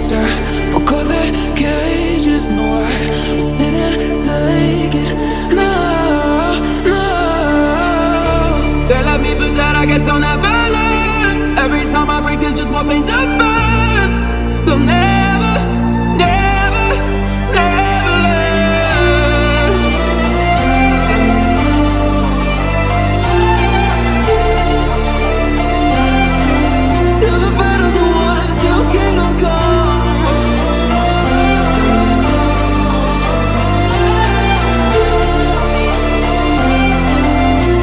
'cause I broke all the cages. No, I didn't take it. No, no. They let me but that I guess they'll never learn. Every time I break there's just more pain to burn. They'll never, never, never learn. Till the battle's won and still kingdom come.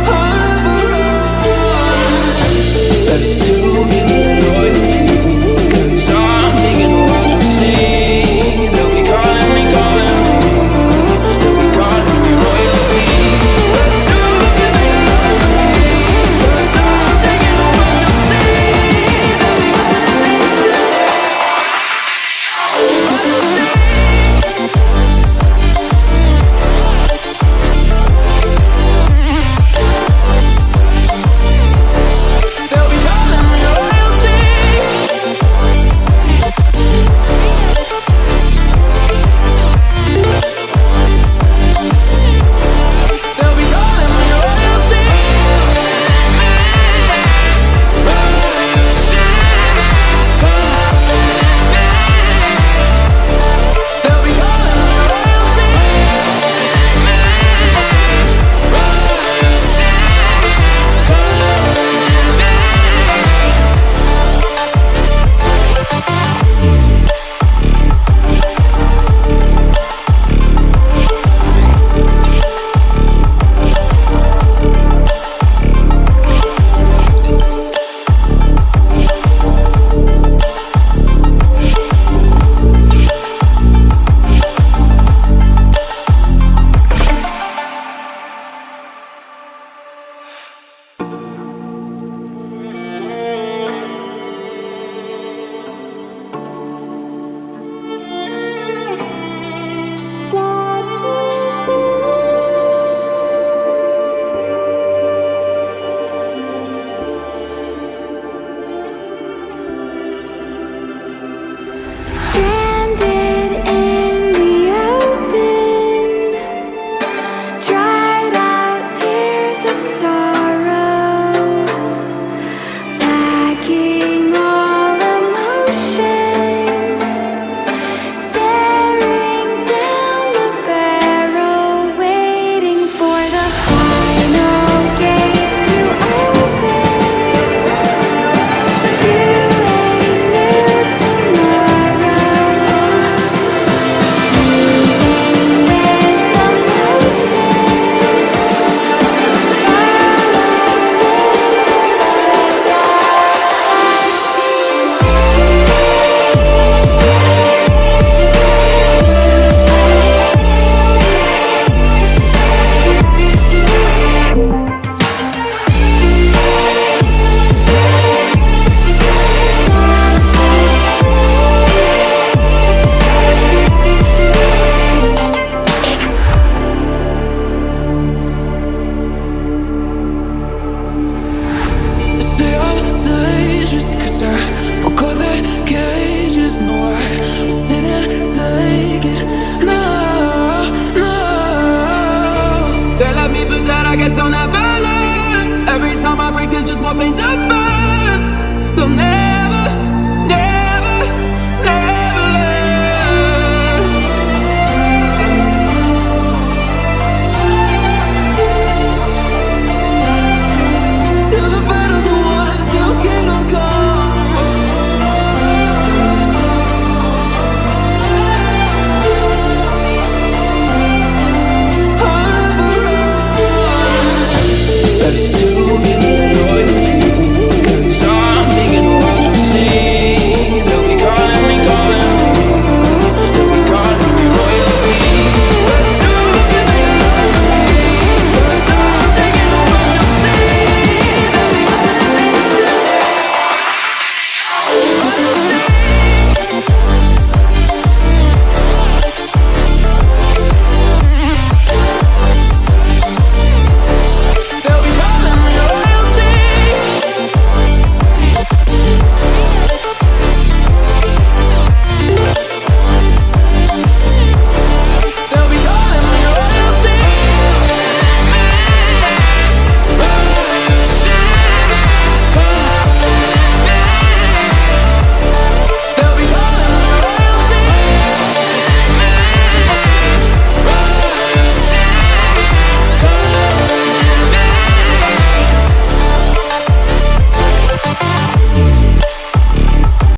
I'll never run. That's too many loyalty. 'Cause I'm taking a watch and see. They'll be calling me, calling me. They'll be calling me royalty. That's too many loyalty. 'Cause I'm taking a watch and see. They'll be They'll be calling me royalty. They'll be calling me royalty. They'll be calling me royalty. Stranded in the open, dried out tears of sorrow, lacking all emotion, staring down the barrel, waiting for the final gates to open to a new tomorrow. Moving with the motion, say I'm dangerous 'cause I broke all the cages. No, I didn't take it. No, no. They let me but that I guess they'll never learn. Every time I break there's just more pain to burn.